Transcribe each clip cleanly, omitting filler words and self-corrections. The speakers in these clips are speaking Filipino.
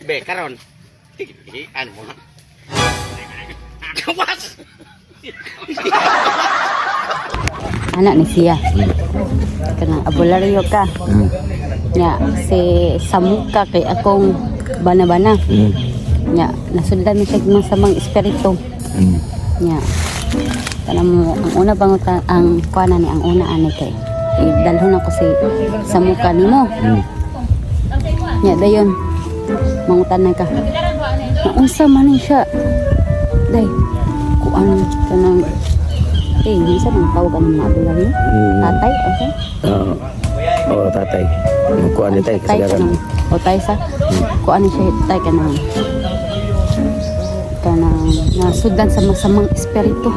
Be, karon. Ano mo? Gawas! Anak ni siya. Kanang abularyo ka. Nya si Samuka kay akong bana-bana. Nya nasundan mi siya masamang espiritu. Nya tanam mo ang una pangutan ang kuana ni ang una ani kay idalhon ako si Samuka nimo. Nya dayon mangutan ka. Naunsa man ni siya? Day, kuan kanang minsan ang tawag ang mga abularyo. Tatay, okay? Oo, tatay. Kuha ni tay Tay kasagaran. o tay sa kuan ni siya tay kanang nasudan sa masamang espiritu.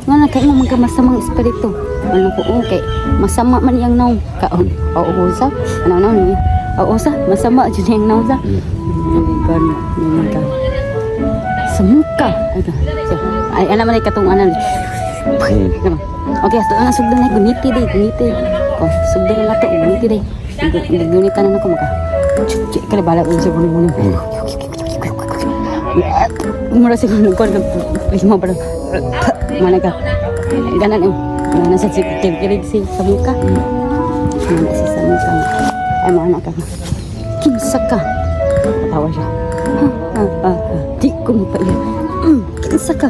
Nga na kay mga masamang espiritu. Ano ko okay. Masama man yang naong kaon. Oo sa. Ano ni? Oo sa masama jud yang naong sa. Semuka. Ay alam man katong anan. Okay, so sugdan na guniti deh, guniti. Oh, sugdan na to guniti deh. Gunitan na ako maka. Cek kali balak ulo sa buno-buno. Umura sa buno ko lima pa. Mana ka? Ganan eh. Mana sa kirig si Samuka. Mana si Samuka. Ay mo anak ka. Kinsa ka? Tawa siya. Di ko mo pa iya. Kinsa ka?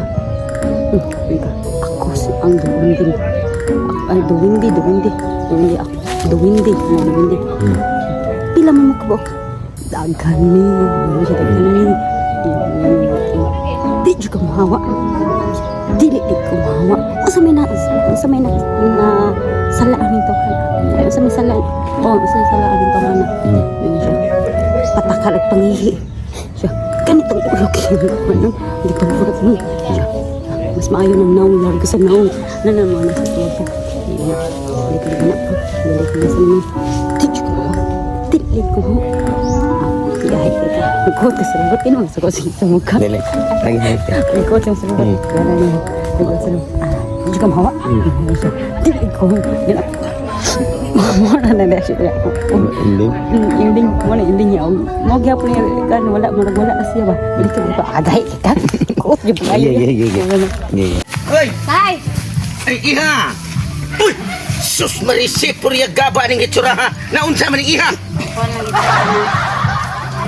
Ako si ang duwindi. Ay, duwindi ako. Duwindi. Pila mo ko ba? Daghan ni. Di juga mahawa. Dili ko mahawa. Asa may na salaan nito ka. Asa may salaan. Oh, asa may salaan nito ka na. Patakal at pangihi. Siya, ganitong ulog yun. Hindi pa ulog mo. Siya, mas maayo ng naong larga sa naong. Naman na sa tuwag ka. Balik ka na po. Balik ka na sa naman. Tilig ko mo. Kahit ka. Nagkot ka sa lagot. Tinawag sa kasi sa mukha. Dili. Lagi halik ka. Nagkot sa lagot. Gana niya. Nagkot sa lagot. Hindi ka mahawa. Tilig ko. Gana. Mura na na siya. Inding. Mana inding niya. Mau gyapon niya. Kan wala siya ba. Balik ka ba. Agay ka. Kuot yung pangayo. Iya. Hoy! Tay! Ay, iha! Uy! Sus marisi purya gaba ning itsura ha! Naunsa man ning iha! Kuan lang ito.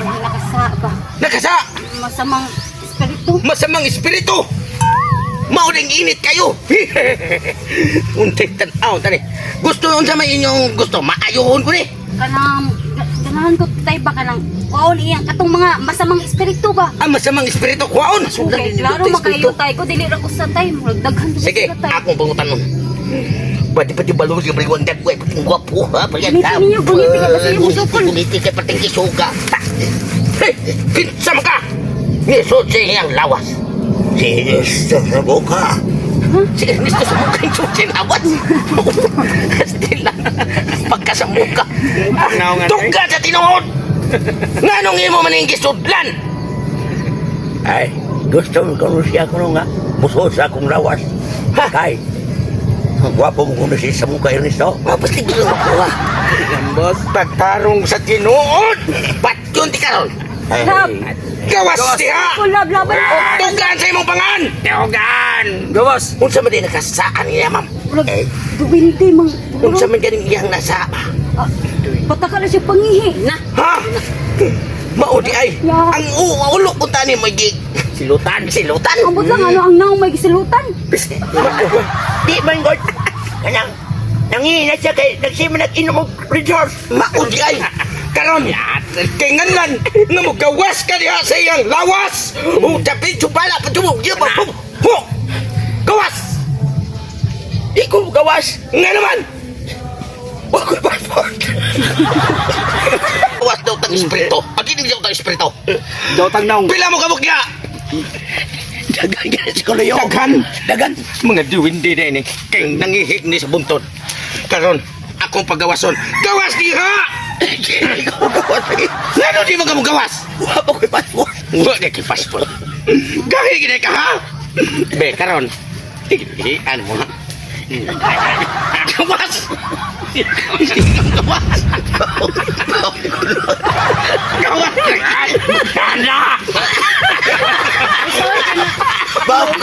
Nakasa ba? Nakasa! Masamang espiritu. Masamang espiritu! Mauling init kayo! Untik tanaw tani. Gusto unsa man inyong gusto? Maayohon ko ni! Ganahan ko tay ba kanang kuon iyang katong mga masamang espiritu ba? Ang masamang espiritu kuwaon! Okay, klaro makayo tay ko dili ra ko sa tay daghan Sige, tay. akong pangutan mo. Pati balong yung baliwan dag ko pating gwapo ha. Guniti ninyo, guniti ka kasi yung musukol. Guniti ka pating kisuga. Hey, kinsa man ka? Nisod sa iyang lawas. Si Jesus sa boka. Si Ernesto sa muka yung susin awat. Stila. Pagka sa muka. Tungka sa tinuod. Nga nung imo man yung gisudlan. Ay, gusto ko siya ko nga. Musod sa akong lawas. Kay, ang gwapo mo kung si sa muka Ernesto. Pasti gusto mo ko ha. Boss, pagtarong sa tinuod. Ba't yun di karon? Lab! Gawas siya! Lab-laban ko. Tugan sa imong pangan! Tugan! Gawas. Unsa man din nakasaan niya, ma'am? Duwindi mang. Unsa man ganing iyang nasa? Pataka na siya pangihi na. Ha? Maudi ay, Ya. ang ulo ko tani may silutan. Ambot lang ano ang naong may gisilutan. Di man god. Kanang nangina siya kay nagsima nag-inom og resource. Maudi ay. Karon, kay nganlan nga mo gawas ka diha sa iyang lawas. Tapi chupala pa tumog diya pa. Gawas. Ikaw gawas. Nga naman. Wako passport. Gawas daw tang espiritu. Agi din daw tang espiritu. Daw tang naong. Pila mo kamok niya. Dagan. Mga duwindi na ini. Kay nangihig ni sa buntod. Karon, akong paggawason. Gawas diha! Gawas lagi. Ngano di mo ka mo gawas? Wala pa ko'y passport. Wala na ko'y passport. Gahil gina ka ha? Be, karon. Ano mo ha? Gawas! Gawas! Gawas! Ana! Bak